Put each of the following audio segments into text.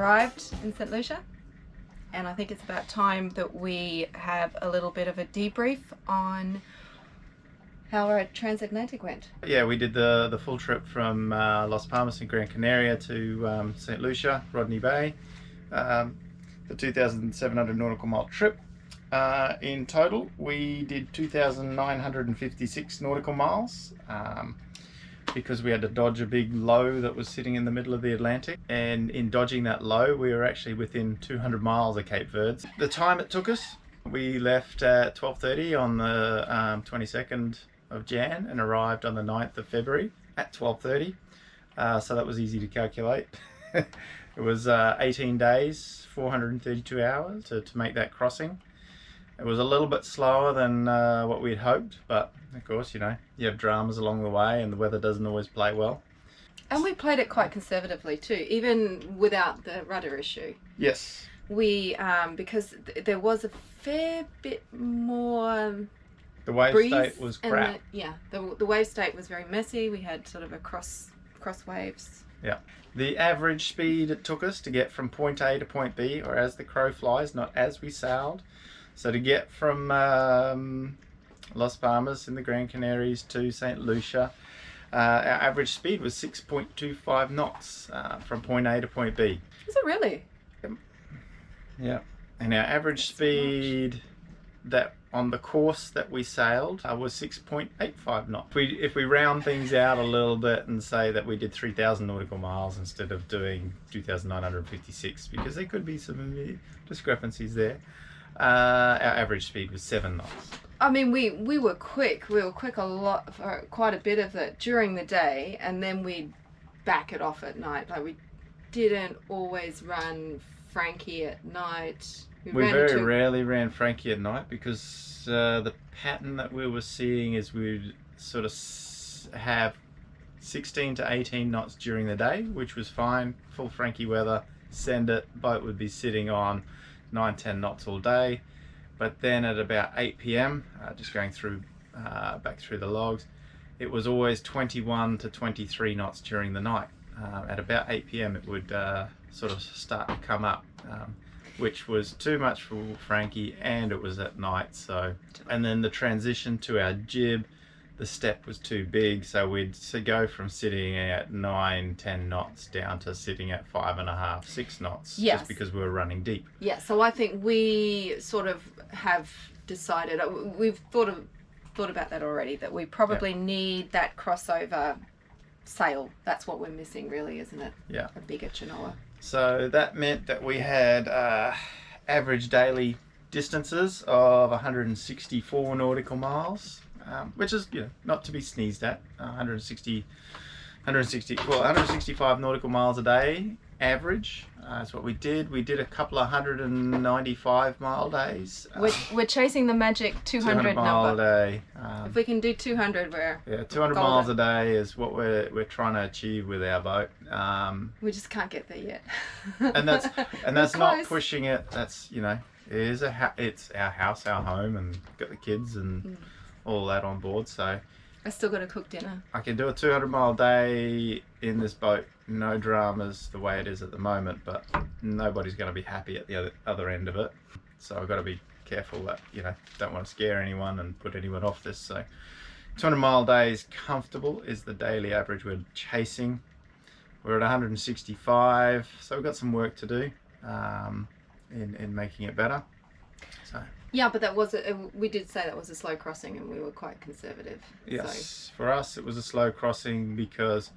arrived in St. Lucia, and I think it's about time that we have a little bit of a debrief on how our transatlantic went. Yeah, we did the full trip from Las Palmas and Gran Canaria to St. Lucia, Rodney Bay, the 2,700 nautical mile trip. In total, we did 2,956 nautical miles because we had to dodge a big low that was sitting in the middle of the Atlantic. And in dodging that low, we were actually within 200 miles of Cape Verde. The time it took us, we left at 12:30 on the 22nd of Jan and arrived on the 9th of February at 12:30. So that was easy to calculate. It was 18 days, 432 hours to make that crossing. It was a little bit slower than what we'd hoped, but of course, you know, you have dramas along the way and the weather doesn't always play well. And we played it quite conservatively too, even without the rudder issue. Yes. We, because there was a fair bit more The wave breeze state was crap. The wave state was very messy. We had sort of a cross waves. Yeah. The average speed it took us to get from point A to point B, or as the crow flies, not as we sailed. So to get from Las Palmas in the Gran Canaries to St. Lucia, our average speed was 6.25 knots from point A to point B. Is it really? Yeah. And our average speed that on the course that we sailed was 6.85 knots. If we round things out a little bit and say that we did 3,000 nautical miles instead of doing 2,956, because there could be some discrepancies there, our average speed was 7 knots. I mean, we were quick. We were quick a lot for quite a bit of it during the day, and then we'd back it off at night. Like, we didn't always run Frankie at night. We very rarely ran Frankie at night because the pattern that we were seeing is we'd sort of have 16 to 18 knots during the day, which was fine. Full Frankie weather, send it, boat would be sitting on 9-10 knots all day. But then at about 8 p.m, just going through back through the logs, it was always 21 to 23 knots during the night. At about 8 p.m, it would sort of start to come up, which was too much for Frankie, and it was at night. So, and then the transition to our jib, the step was too big, so we'd go from sitting at 9-10 knots down to sitting at 5.5-6 knots, yes, just because we were running deep. Yeah, so I think we sort of have decided, we've thought about that already, that we probably need that crossover sail. That's what we're missing, really, isn't it? Yeah. A bigger Genoa. So that meant that we had average daily distances of 164 nautical miles, which is, you know, not to be sneezed at. 165 nautical miles a day average. That's what we did. We did a couple of 195 mile days. We're chasing the magic 200 mile number. a day. If we can do 200, we're 200 golden. miles a day is what we're trying to achieve with our boat. We just can't get there yet. and that's not close. pushing it. That's, you know, it's our house, our home, and got the kids and all that on board. So I still got to cook dinner. I can do a 200 mile day in this boat, no dramas, the way it is at the moment, but nobody's going to be happy at the other end of it. So I've got to be careful that, you know, don't want to scare anyone and put anyone off this. So 200 mile days comfortable is the daily average we're chasing. We're at 165, so we've got some work to do in making it better. So. Yeah, but that was we did say that was a slow crossing, and we were quite conservative. Yes, so. For us it was a slow crossing because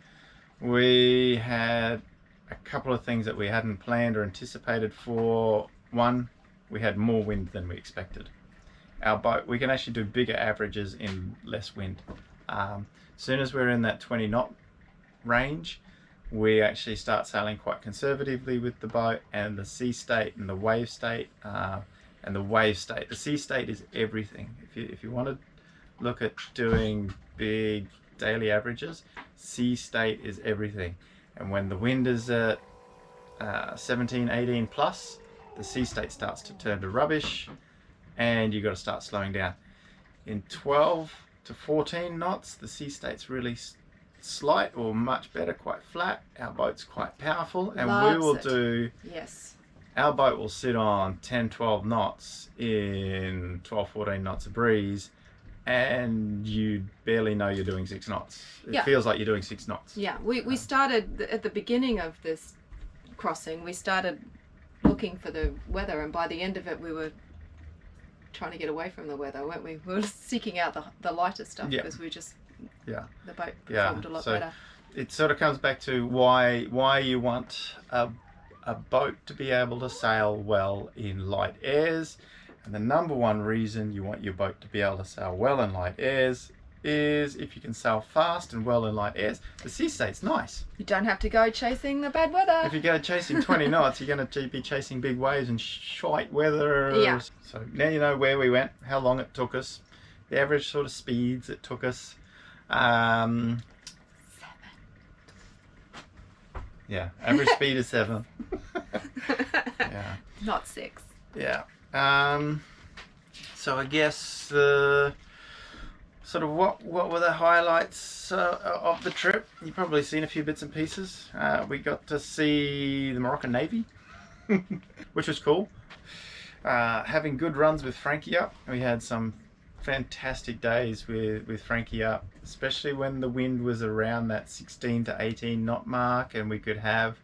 we had a couple of things that we hadn't planned or anticipated for. One, we had more wind than we expected. Our boat, we can actually do bigger averages in less wind. As soon as we're in that 20 knot range, we actually start sailing quite conservatively with the boat, and the sea state and the wave state. The sea state is everything. If you want to look at doing big daily averages, sea state is everything. And when the wind is at 17, 18 plus, the sea state starts to turn to rubbish, and you've got to start slowing down. In 12 to 14 knots, the sea state's really slight or much better, quite flat. Our boat's quite powerful, and Loves we will it. do. Yes. Our boat will sit on 10, 12 knots in 12, 14 knots of breeze, and you barely know you're doing 6 knots. It feels like you're doing 6 knots. Yeah, we started at the beginning of this crossing, we started looking for the weather, and by the end of it we were trying to get away from the weather, weren't we? We were seeking out the lighter stuff because we just, the boat performed a lot better. It sort of comes back to why you want a boat to be able to sail well in light airs. And the number one reason you want your boat to be able to sail well in light airs is if you can sail fast and well in light airs, the sea state's nice. You don't have to go chasing the bad weather. If you go chasing 20 knots, you're going to be chasing big waves and shite weather. Yeah. So now you know where we went, how long it took us, the average sort of speeds it took us. 7. Yeah, average speed is 7. Yeah. Not 6. Yeah. So I guess sort of what were the highlights of the trip? You've probably seen a few bits and pieces. We got to see the Moroccan Navy, which was cool. Having good runs with Frankie up. We had some fantastic days with Frankie up, especially when the wind was around that 16 to 18 knot mark, and we could have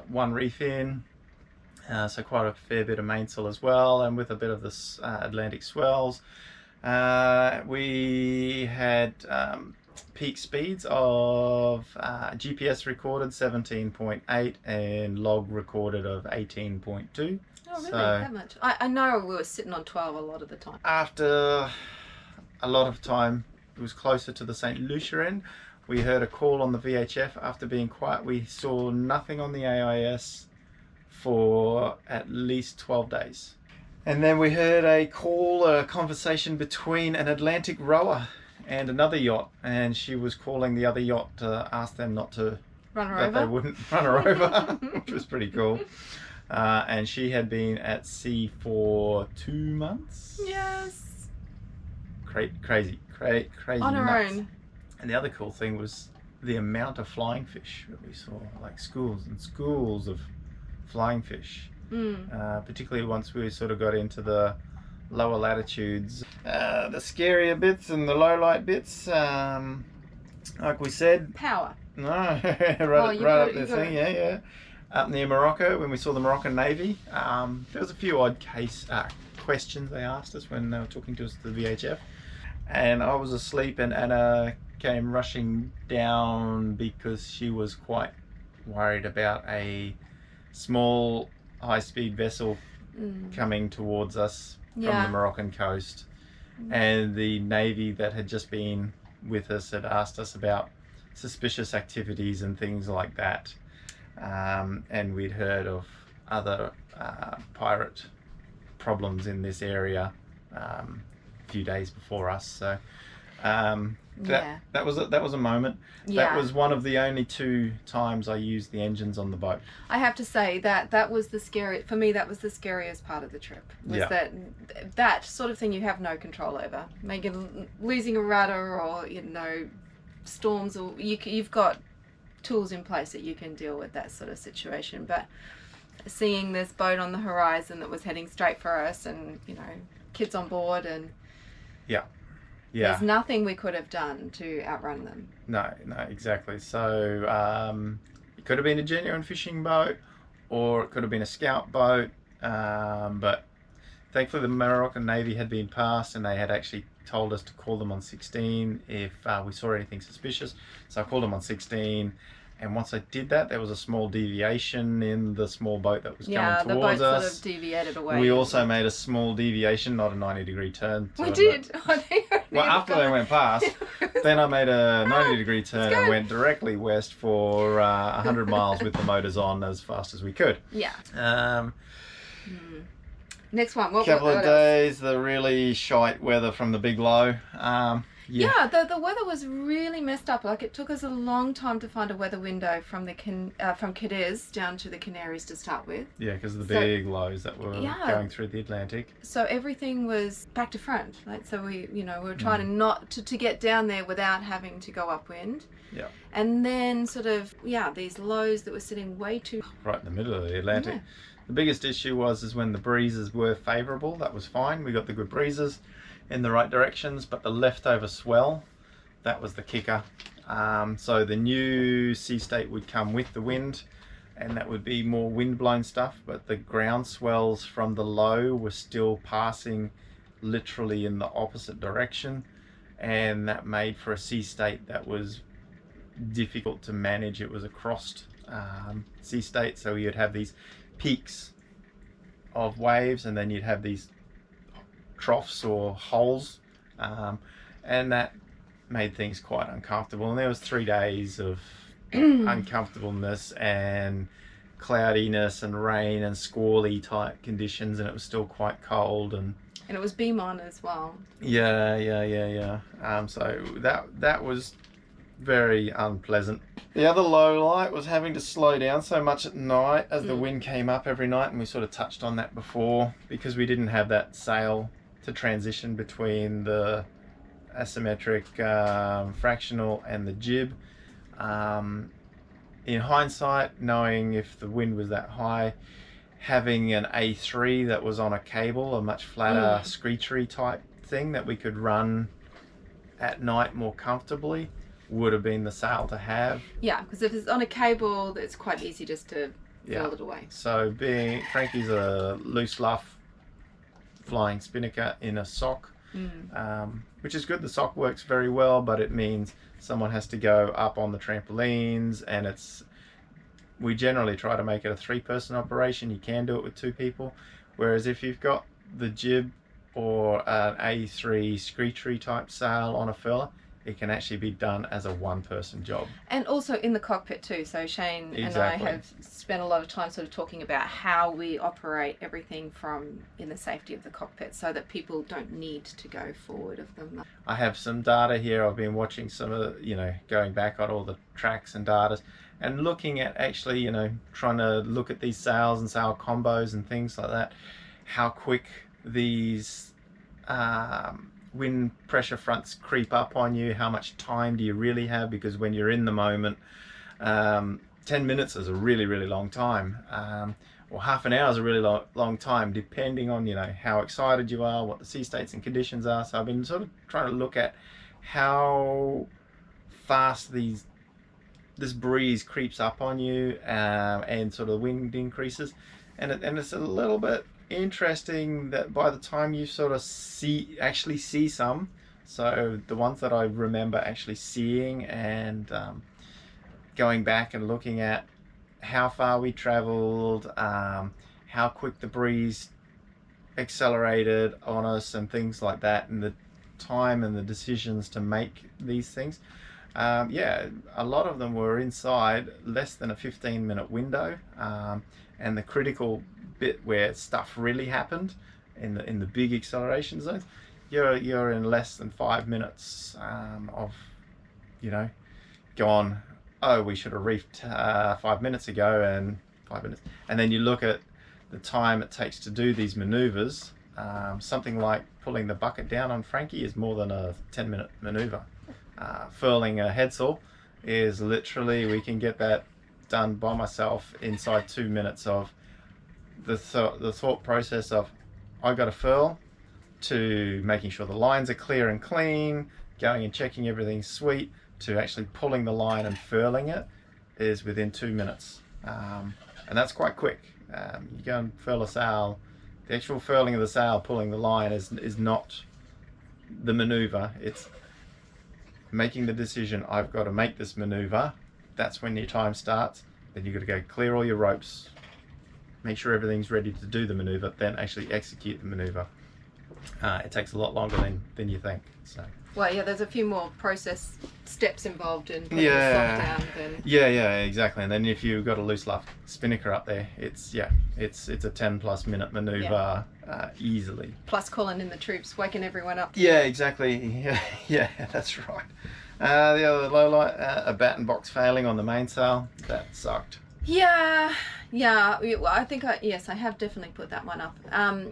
one reef in. So quite a fair bit of mainsail as well, and with a bit of the Atlantic swells. We had peak speeds of GPS recorded 17.8 and log recorded of 18.2. Oh, really? So, that much? I know we were sitting on 12 a lot of the time. after a lot of time, it was closer to the St. Lucia end. We heard a call on the VHF after being quiet. We saw nothing on the AIS for at least 12 days. And then we heard a conversation between an Atlantic rower and another yacht, and she was calling the other yacht to ask them not to Run her that over? they wouldn't run her over, which was pretty cool. And she had been at sea for 2 months. Yes. Crazy On her nuts. own. And the other cool thing was the amount of flying fish that we saw, like schools and schools of flying fish. Particularly once we sort of got into the lower latitudes. The scarier bits and the low light bits, like we said. Power. No, right up the thing, yeah. Up near Morocco, when we saw the Moroccan Navy, there was a few odd questions they asked us when they were talking to us at the VHF. And I was asleep, and Anna came rushing down because she was quite worried about a small high-speed vessel coming towards us from the Moroccan coast. And the Navy that had just been with us had asked us about suspicious activities and things like that. And we'd heard of other pirate problems in this area a few days before us. So that was a moment. Yeah. That was one of the only 2 times I used the engines on the boat. I have to say that was the scariest, for me that was the scariest part of the trip. Was that sort of thing you have no control over. Losing a rudder, or storms, or you've got tools in place that you can deal with that sort of situation. But seeing this boat on the horizon that was heading straight for us, and kids on board, and there's nothing we could have done to outrun them. No, exactly. So it could have been a genuine fishing boat, or it could have been a scout boat, but thankfully the Moroccan Navy had been passed, and they had actually told us to call them on 16 if we saw anything suspicious. So I called them on 16, and once I did that, there was a small deviation in the small boat that was coming towards us. Yeah, the boat sort of deviated away. We also made a small deviation, not a 90-degree turn. We did. Well, after they went past, then I made a 90-degree turn and went directly west for 100 miles with the motors on as fast as we could. Yeah. Next one. Couple of days, the really shite weather from the big low. Yeah, the weather was really messed up. Like, it took us a long time to find a weather window from from Cadiz down to the Canaries to start with. Yeah, because of the big lows that were going through the Atlantic. So everything was back to front. Like, so we were trying to not to get down there without having to go upwind. Yeah. And then sort of these lows that were sitting way too right in the middle of the Atlantic. The biggest issue was when the breezes were favourable. That was fine. We got the good breezes in the right directions, but the leftover swell, that was the kicker. So the new sea state would come with the wind, and that would be more wind-blown stuff, but the ground swells from the low were still passing literally in the opposite direction, and that made for a sea state that was difficult to manage. It was a crossed sea state, so you'd have these peaks of waves, and then you'd have these troughs or holes, and that made things quite uncomfortable. And there was 3 days of uncomfortableness and cloudiness and rain and squally type conditions, and it was still quite cold, and it was beam on as well. So that was very unpleasant. The other low light was having to slow down so much at night as the wind came up every night, and we sort of touched on that before, because we didn't have that sail to transition between the asymmetric fractional and the jib. In hindsight, knowing if the wind was that high, having an A3 that was on a cable, a much flatter screechery type thing that we could run at night more comfortably, would have been the sail to have. Yeah, because if it's on a cable, it's quite easy just to furl it away. So Frankie's a loose luff flying spinnaker in a sock, which is good. The sock works very well, but it means someone has to go up on the trampolines, and we generally try to make it a 3-person operation. You can do it with 2 people, whereas if you've got the jib or an A3 screechery type sail on a furler, it can actually be done as a 1-person job. And also in the cockpit too. So Shane and I have spent a lot of time sort of talking about how we operate everything from in the safety of the cockpit, so that people don't need to go forward of them. I have some data here. I've been watching some of going back on all the tracks and data, and looking at actually, trying to look at these sails and sail combos and things like that, how quick these wind pressure fronts creep up on you, how much time do you really have, because when you're in the moment, 10 minutes is a really, really long time, or half an hour is a really long time, depending on how excited you are, what the sea states and conditions are. So I've been sort of trying to look at how fast this breeze creeps up on you, and sort of wind increases, and it's a little bit interesting that by the time you sort of actually see some, so the ones that I remember actually seeing and going back and looking at how far we traveled, how quick the breeze accelerated on us and things like that, and the time and the decisions to make these things, a lot of them were inside less than a 15-minute window, and the critical bit where stuff really happened in the big acceleration zones, you're in less than 5 minutes of gone, oh, we should have reefed 5 minutes ago, and 5 minutes, and then you look at the time it takes to do these maneuvers. Something like pulling the bucket down on Frankie is more than a 10-minute maneuver. Furling a headsail is literally, we can get that done by myself inside 2 minutes of the thought process of I got to furl, to making sure the lines are clear and clean, going and checking everything's sweet, to actually pulling the line and furling it is within 2 minutes, and that's quite quick. You go and furl a sail, the actual furling of the sail, pulling the line is not the maneuver, it's making the decision, I've got to make this maneuver. That's when your time starts. Then you've got to go clear all your ropes, make sure everything's ready to do the maneuver, then actually execute the maneuver. it takes a lot longer than you think. So. Well, yeah, there's a few more process steps involved in putting the stock down than... Yeah, exactly. And then if you've got a loose luff spinnaker up there, it's a 10+ minute maneuver easily. Plus calling in the troops, waking everyone up. Yeah, exactly. Yeah, that's right. The other low light, a batten box failing on the mainsail. That sucked. Yeah. I think I have definitely put that one up.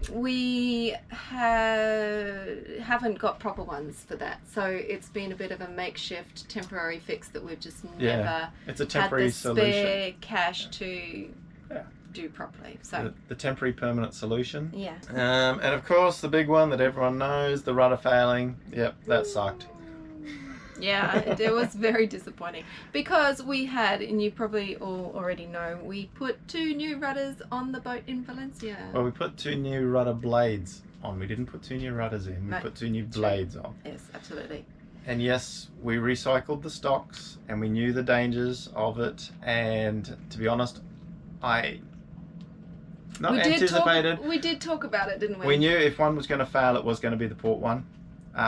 We haven't got proper ones for that, so it's been a bit of a makeshift temporary fix that we've just never it's a temporary had the solution. Spare cash to do properly. So the temporary permanent solution. Yeah. And of course the big one that everyone knows, the rudder failing. Yep, that sucked. Yeah, it was very disappointing because we had, and you probably all already know, we put 2 new rudders on the boat in Valencia. Well, we put 2 new rudder blades on. We didn't put 2 new rudders in. We put 2 new blades on. Yes, absolutely. And yes, we recycled the stocks and we knew the dangers of it. And to be honest, we did talk about it, didn't we? We knew if one was going to fail, it was going to be the port one.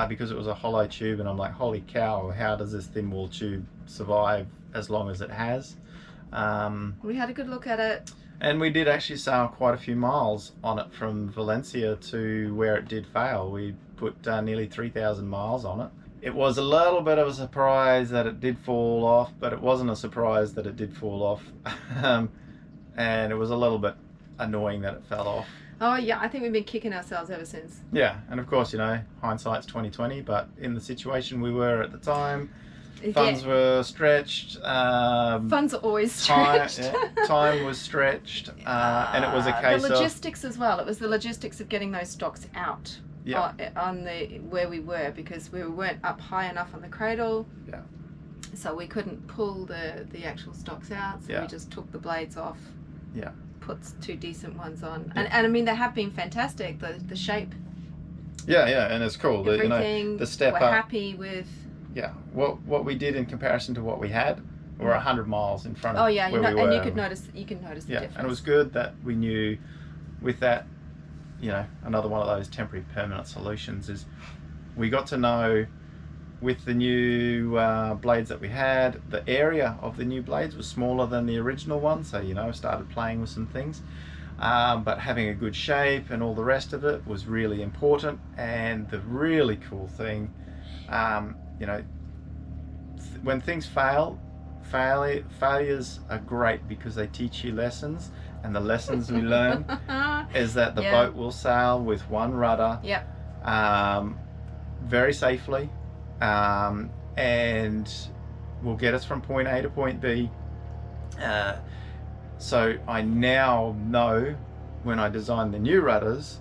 Because it was a hollow tube, and I'm like, holy cow, how does this thin wall tube survive as long as it has? We had a good look at it. And we did actually sail quite a few miles on it from Valencia to where it did fail. We put nearly 3,000 miles on it. It was a little bit of a surprise that it did fall off, but it wasn't a surprise that it did fall off. And it was a little bit annoying that it fell off. Oh yeah, I think we've been kicking ourselves ever since. Yeah, and of course, hindsight's 20/20, but in the situation we were at the time, funds were stretched. Funds are always stretched. Time was stretched, and it was a case of... The logistics as well. It was the logistics of getting those stocks out on where we were, because we weren't up high enough on the cradle. Yeah. So we couldn't pull the actual stocks out, so we just took the blades off. Yeah. Put 2 decent ones on, and I mean they have been fantastic. The shape. Yeah, and it's cool. Everything. The step we're up. Happy with. Yeah, what we did in comparison to what we had, we're 100 miles in front of where we were. And you can notice the difference. And it was good that we knew with that, another one of those temporary permanent solutions is we got to know with the new blades that we had, the area of the new blades was smaller than the original one, so started playing with some things, but having a good shape and all the rest of it was really important. And the really cool thing, when things failures are great because they teach you lessons, and the lessons we learn is that the boat will sail with 1 rudder very safely, and will get us from point A to point B. So I now know when I design the new rudders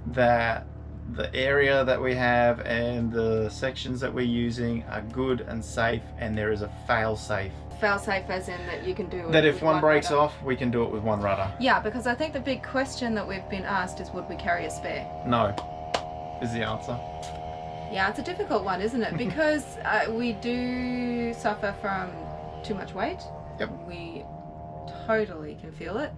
that the area that we have and the sections that we're using are good and safe, and there is a fail-safe. Fail-safe as in that you can do it that if one breaks rudder. off, we can do it with 1 rudder. Yeah, because I think the big question that we've been asked is, would we carry a spare? No, is the answer. Yeah, it's a difficult one, isn't it? Because we do suffer from too much weight. Yep. We totally can feel it.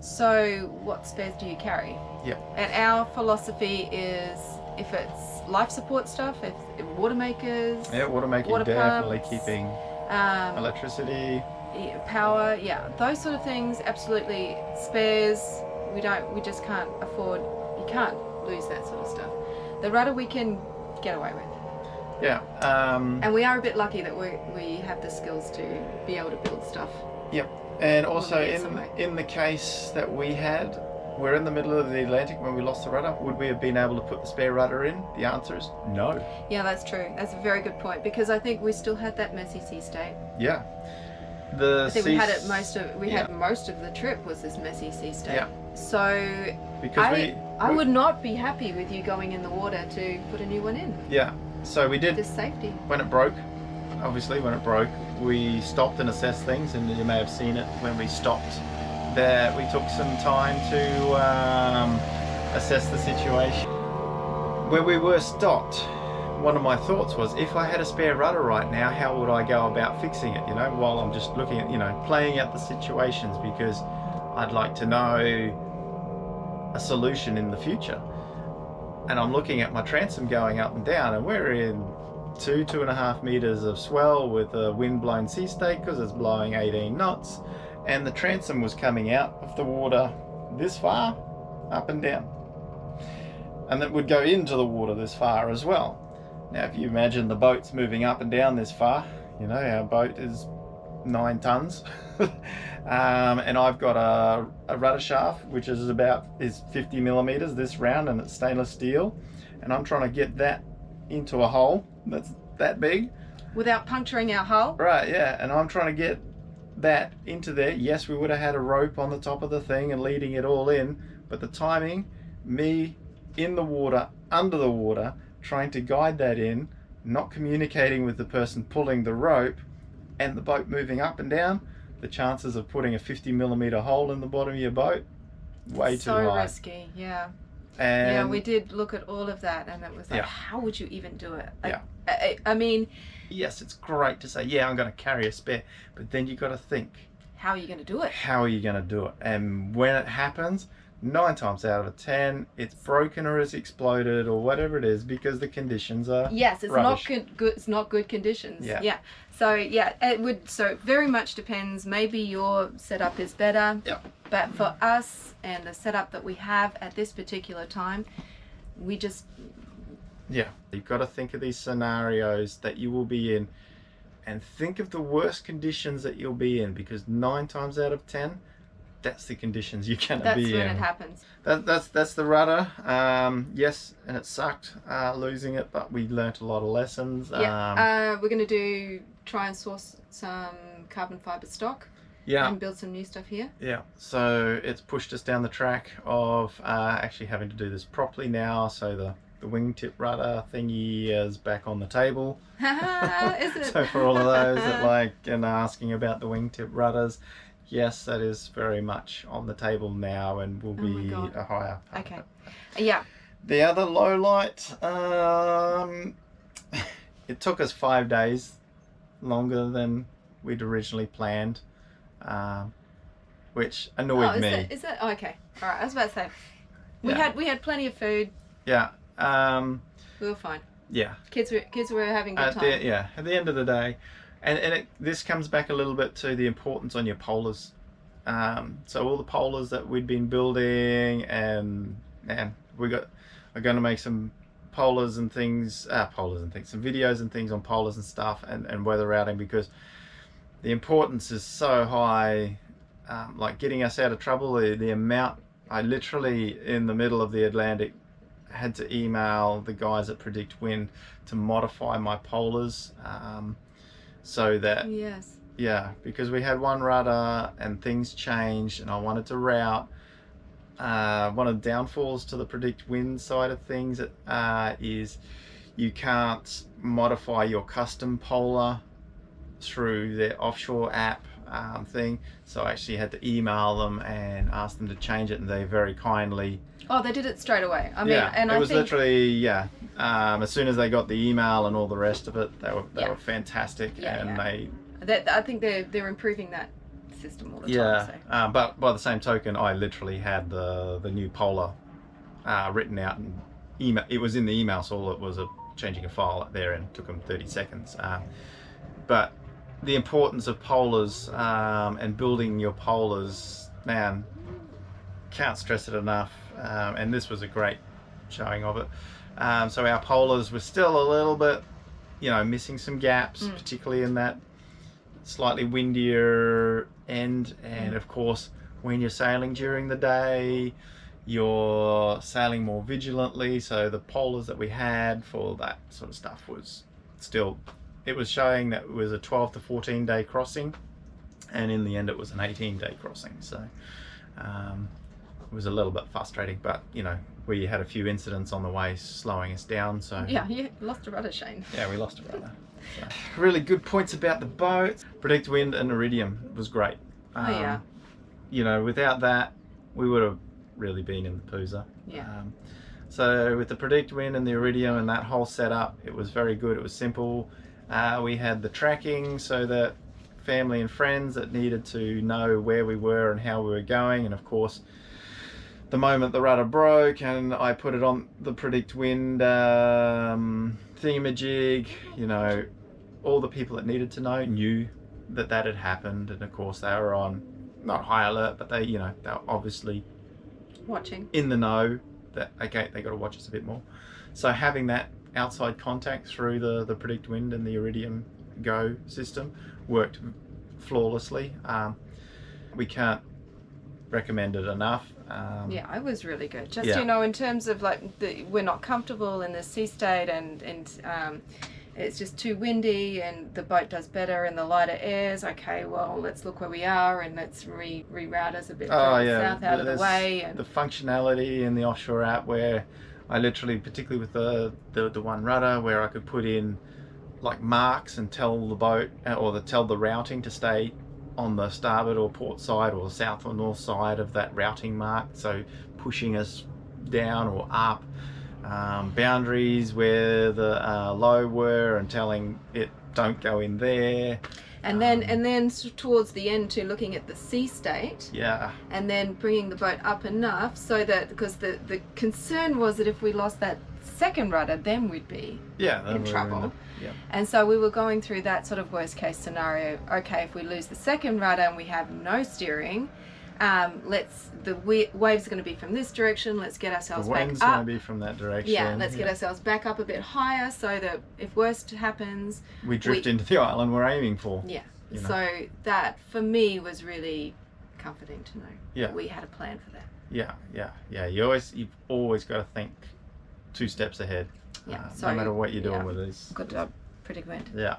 So what spares do you carry? Yep. And our philosophy is, if it's life support stuff, if water makers, water making, water definitely pumps, keeping electricity, power, those sort of things, absolutely. Spares, we just can't afford. You can't lose that sort of stuff. The rudder we can get away with. Yeah. And we are a bit lucky that we have the skills to be able to build stuff. Yep. And also in the case that we had, we're in the middle of the Atlantic when we lost the rudder. Would we have been able to put the spare rudder in? The answer is no. Yeah, that's true. That's a very good point, because I think we still had that messy sea state. Yeah. I think we had it most of the trip was this messy sea state. Yeah. So because I would not be happy with you going in the water to put a new one in. Yeah. So we did. Just safety. When it broke, we stopped and assessed things, and you may have seen it when we stopped there. We took some time to assess the situation. When we were stopped, one of my thoughts was, if I had a spare rudder right now, how would I go about fixing it, while I'm just looking at, playing out the situations, because I'd like to know a solution in the future. and I'm looking at my transom going up and down, and we're in 2.5 meters of swell with a wind-blown sea stake because it's blowing 18 knots, and the transom was coming out of the water this far, up and down, and that would go into the water this far as well. Now if you imagine the boat's moving up and down this far, you know, our boat is 9 tons and I've got a rudder shaft which is 50 millimeters this round, and it's stainless steel, and I'm trying to get that into a hole that's that big without puncturing our hull. Right, yeah, and I'm trying to get that into there. Yes, we would have had a rope on the top of the thing and leading it all in, but the timing, me in the water, under the water, trying to guide that in, not communicating with the person pulling the rope, and the boat moving up and down, the chances of putting a 50 millimeter hole in the bottom of your boat, way too high. So risky, yeah. And yeah, we did look at all of that, and it was like, yeah. How would you even do it? Yeah. I mean, yes, it's great to say, yeah, I'm going to carry a spare, but then you got to think, how are you going to do it? How are you going to do it? And when it happens, 9 times out of 10, it's broken or it's exploded or whatever it is, because the conditions are yes, it's rubbish. not good. It's not good conditions. Yeah. Yeah. So yeah, it would. So it very much depends. Maybe your setup is better. Yeah. But for us and the setup that we have at this particular time, we just. Yeah. You've got to think of these scenarios that you will be in, and think of the worst conditions that you'll be in, because 9 times out of 10. That's the conditions you're going to be in. That's when it happens. That's the rudder. Yes, and it sucked losing it, but we learnt a lot of lessons. Yeah. We're going to try and source some carbon fiber stock. Yeah. And build some new stuff here. Yeah. So it's pushed us down the track of actually having to do this properly now. So the wingtip rudder thingy is back on the table. Is it? So for all of those that like and asking about the wingtip rudders, yes, that is very much on the table now, and will be a higher part. Okay. Yeah. The other low light, it took us 5 days longer than we'd originally planned, which annoyed me. Is that okay? All right. I was about to say, Yeah. we had plenty of food. Yeah. We were fine. Yeah. Kids were having a good time. At the end of the day, and this comes back a little bit to the importance on your polars. So all the polars that we'd been building, and man, we're going to make some polars and things, some videos and things on polars and stuff, and weather routing, because the importance is so high. Like getting us out of trouble, the amount, I literally in the middle of the Atlantic had to email the guys at PredictWind to modify my polars, so that yes. Yeah, because we had one rudder and things changed, and I wanted to route. One of the downfalls to the PredictWind side of things is you can't modify your custom polar through their offshore app thing. So I actually had to email them and ask them to change it, and they very kindly. Oh, they did it straight away. I mean, yeah, and it was literally as soon as they got the email and all the rest of it, they were fantastic, and I think they're improving that system all the time. Yeah, but by the same token, I literally had the new polar written out and email. It was in the email, so all it was changing a file up there, and it took them 30 seconds. But the importance of polars and building your polars, man, can't stress it enough. And this was a great showing of it. So our polars were still a little bit, missing some gaps, particularly in that slightly windier end. And of course, when you're sailing during the day, you're sailing more vigilantly. So the polars that we had for that sort of stuff was still, it was showing that it was a 12 to 14 day crossing, and in the end it was an 18-day crossing. So it was a little bit frustrating, but we had a few incidents on the way slowing us down. So yeah, you lost a rudder, Shane. Yeah, we lost a rudder. So, really good points about the boat. PredictWind and Iridium was great. Without that, we would have really been in the poozer. Yeah. So with the PredictWind and the Iridium and that whole setup, it was very good. It was simple. We had the tracking so that family and friends that needed to know where we were and how we were going, and of course the moment the rudder broke and I put it on the PredictWind thingamajig, you know, all the people that needed to know knew that that had happened, and of course they were on, not high alert, but they, you know, they were obviously watching, in the know that, okay, they got to watch us a bit more. So having that outside contact through the PredictWind and the Iridium Go system worked flawlessly. We can't recommend it enough. Yeah, it was really good. Just, Yeah. you know, in terms of like we're not comfortable in the sea state, and it's just too windy, and the boat does better in the lighter airs. Okay, well, let's look where we are and let's reroute us a bit further south out of the way. And the functionality in the offshore app where I literally, particularly with the One Rudder, where I could put in like marks and tell the boat or tell the routing to stay on the starboard or port side or south or north side of that routing mark, so pushing us down or up. Boundaries where the low were and telling it don't go in there. And then towards the end too, looking at the sea state. Yeah. And then bringing the boat up enough so that, because the concern was that if we lost that second rudder, then we'd be in trouble. Yeah. And so we were going through that sort of worst case scenario. Okay, if we lose the second rudder and we have no steering, the waves are going to be from this direction. Let's get ourselves back up. The wind's going to be from that direction. Yeah, let's get ourselves back up a bit higher so that if worst happens, we drift into the island we're aiming for. Yeah. You know? So that for me was really comforting to know that we had a plan for that. Yeah. You've always got to think 2 steps ahead. Yeah. No matter what you're doing with these. Good job, PredictWind. Yeah.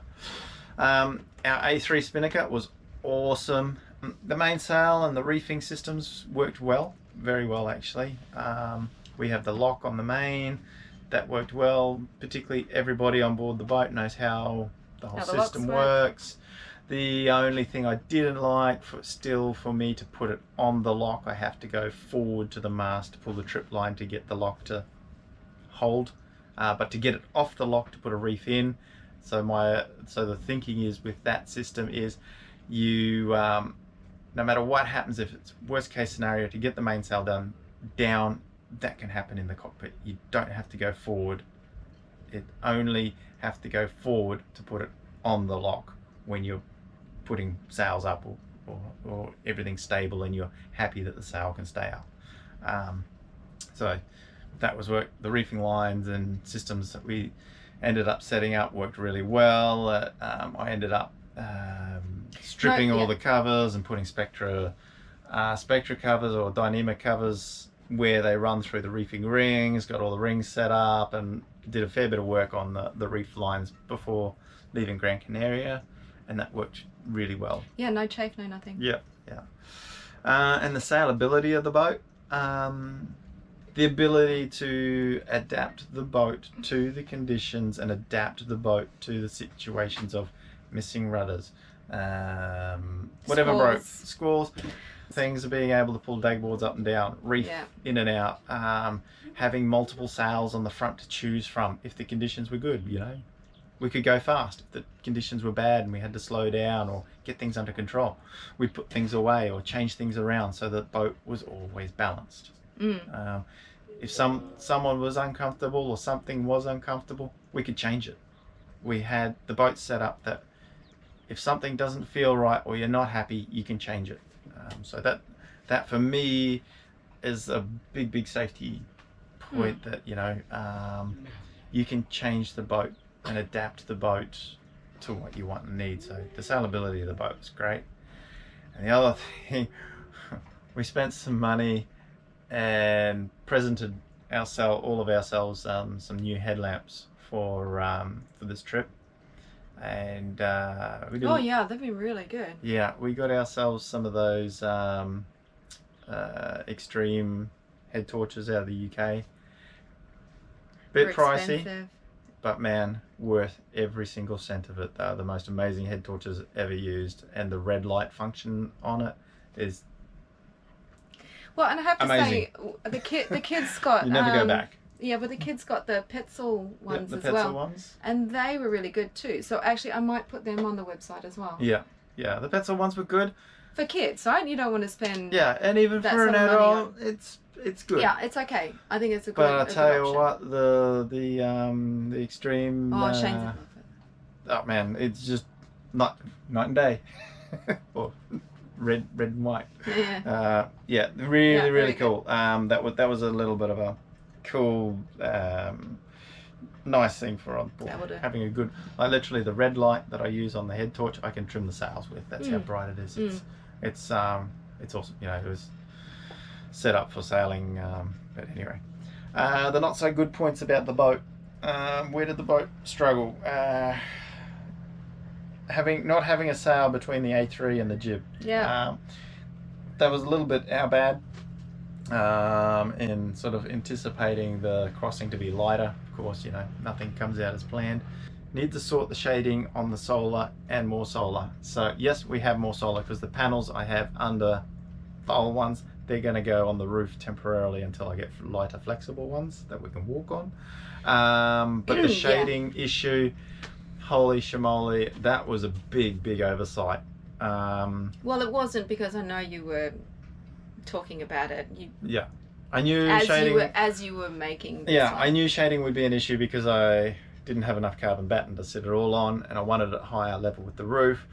Our A3 spinnaker was awesome. The mainsail and the reefing systems worked well, very well actually. We have the lock on the main, that worked well. Particularly everybody on board the boat knows how the whole system works. The only thing I didn't like, for me to put it on the lock, I have to go forward to the mast to pull the trip line to get the lock to hold. But to get it off the lock to put a reef in, so the thinking is with that system is you no matter what happens, if it's worst case scenario, to get the mainsail down, that can happen in the cockpit. You don't have to go forward. It only have to go forward to put it on the lock when you're putting sails up or everything's stable and you're happy that the sail can stay up. So that was work. The reefing lines and systems that we ended up setting up worked really well. I ended up stripping all the covers and putting spectra covers or Dyneema covers where they run through the reefing rings, got all the rings set up, and did a fair bit of work on the reef lines before leaving Gran Canaria, and that worked really well. Yeah, no chafe, no nothing. Yeah. And the sailability of the boat, the ability to adapt the boat to the conditions and adapt the boat to the situations of missing rudders, whatever broke, squalls, things of being able to pull dagboards up and down, reef in and out, having multiple sails on the front to choose from if the conditions were good. You know, we could go fast if the conditions were bad and we had to slow down or get things under control. We'd put things away or change things around so the boat was always balanced. If someone was uncomfortable or something was uncomfortable, we could change it. We had the boat set up that if something doesn't feel right or you're not happy, you can change it. So that for me is a big safety point, that you can change the boat and adapt the boat to what you want and need. So the sailability of the boat was great. And the other thing, we spent some money and presented all of ourselves some new headlamps for this trip, and we did, they've been really good. Yeah, we got ourselves some of those extreme head torches out of the UK. Bit pricey, expensive, but man, worth every single cent of it. They're the most amazing head torches ever used, and the red light function on it is well, and I have to say, the kids got you never go back. Yeah, but the kids got the Petzl ones the as Petzl well, ones, and they were really good too. So actually, I might put them on the website as well. Yeah, Yeah, the pencil ones were good. For kids, right? You don't want to spend. Yeah, and even that for an sort of money adult, it's good. Yeah, it's okay. I think it's a good. But I a good tell you option. what, the extreme. Oh, Shane's in love with it. Oh man, it's just night and day, or red and white. Yeah. Yeah, really very cool. That was a little bit of a cool, nice thing for on board. Having a good, like literally the red light that I use on the head torch, I can trim the sails with. That's how bright it is. It's awesome. You know, it was set up for sailing. But anyway, the not so good points about the boat. Where did the boat struggle? Not having a sail between the A3 and the jib. Yeah. That was a little bit our bad. In sort of anticipating the crossing to be lighter. Of course, you know, nothing comes out as planned. Need to sort the shading on the solar and more solar. So yes, we have more solar because the panels I have under the old ones, they're going to go on the roof temporarily until I get lighter flexible ones that we can walk on. But the shading issue, holy shamoly, that was a big oversight. Well, it wasn't, because I know you were talking about it. Yeah, I knew as you were making this one. I knew shading would be an issue because I didn't have enough carbon batten to sit it all on, and I wanted it higher level with the roof.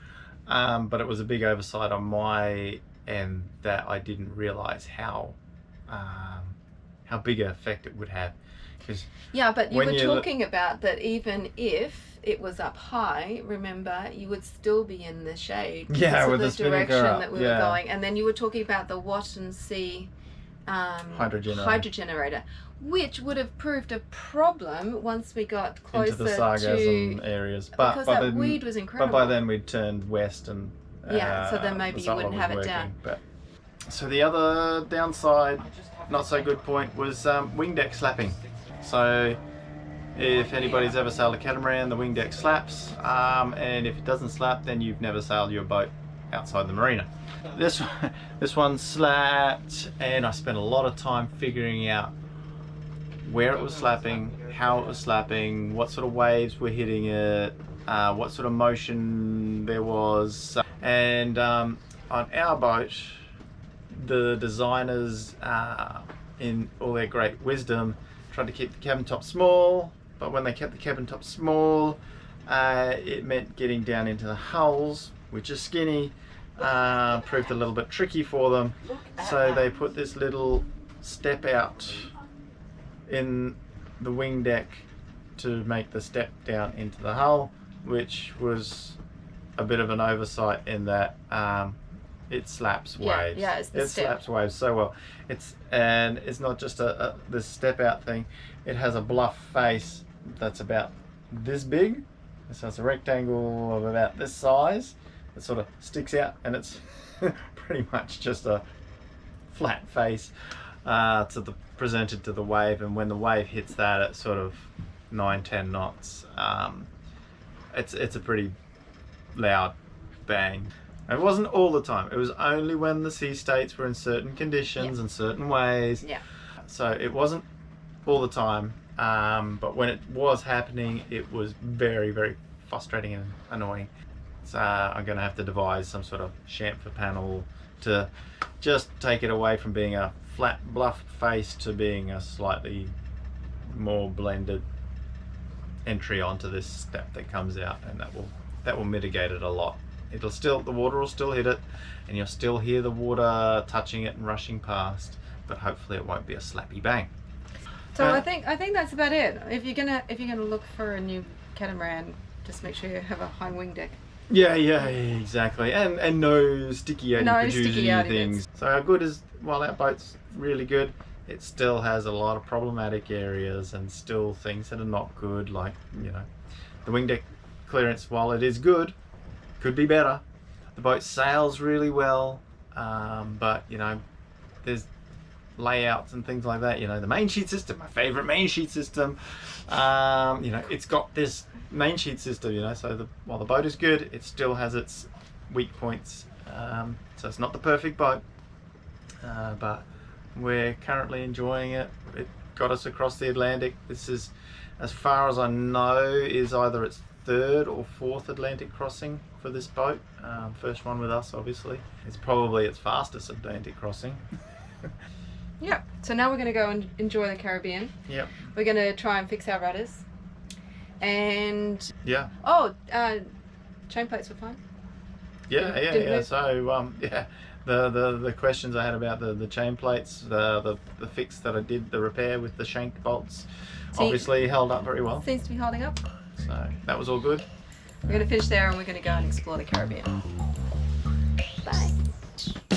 But it was a big oversight on my end that I didn't realize how big an effect it would have. Yeah, but you were talking about that even if it was up high, remember, you would still be in the shade. Yeah, with the direction that we were going. And then you were talking about the Watson Sea hydrogenerator, which would have proved a problem once we got closer into the Sargassum and areas. Because that weed was incredible. But by then we'd turned west and so then maybe you wouldn't have it down. But, so the other downside, not so good point, was wing deck slapping. So if anybody's ever sailed a catamaran, the wing deck slaps, and if it doesn't slap, then you've never sailed your boat outside the marina. This one slapped, and I spent a lot of time figuring out where it was slapping, how it was slapping, what sort of waves were hitting it, what sort of motion there was. And on our boat, the designers, in all their great wisdom, tried to keep the cabin top small, but when they kept the cabin top small, it meant getting down into the hulls, which is skinny, proved a little bit tricky for them. So they put this little step out in the wing deck to make the step down into the hull, which was a bit of an oversight in that it slaps waves. Yeah, it's the step. Slaps waves so well. It's not just this step out thing. It has a bluff face that's about this big. So it's a rectangle of about this size. It sort of sticks out, and it's pretty much just a flat face presented to the wave. And when the wave hits that at sort of 9-10 knots, it's a pretty loud bang. It wasn't all the time. It was only when the sea states were in certain conditions and certain ways. Yeah. So it wasn't all the time, but when it was happening, it was very frustrating and annoying. So I'm going to have to devise some sort of chamfer panel to just take it away from being a flat bluff face to being a slightly more blended entry onto this step that comes out, and that will mitigate it a lot. The water will still hit it, and you'll still hear the water touching it and rushing past, but hopefully it won't be a slappy bang. So I think that's about it. If you're gonna look for a new catamaran, just make sure you have a high wing deck. Yeah, exactly, and no sticky things. So our good is, while our boat's really good, it still has a lot of problematic areas and still things that are not good, like, you know, the wing deck clearance, while it is good, could be better. The boat sails really well, but you know, there's layouts and things like that. You know, the main sheet system, my favorite main sheet system, you know, it's got this main sheet system, you know, so while the boat is good, it still has its weak points. So it's not the perfect boat, but we're currently enjoying it. It got us across the Atlantic. This is, as far as I know, is either its third or fourth Atlantic crossing for this boat. First one with us, obviously. It's probably its fastest Atlantic crossing. Yep. So now we're going to go and enjoy the Caribbean. Yep. We're going to try and fix our rudders. And Yeah. Chain plates were fine. Yeah. So the questions I had about the chain plates, the fix that I did, the repair with the shank bolts, obviously held up very well. Seems to be holding up. So that was all good. We're going to finish there and we're going to go and explore the Caribbean. Bye.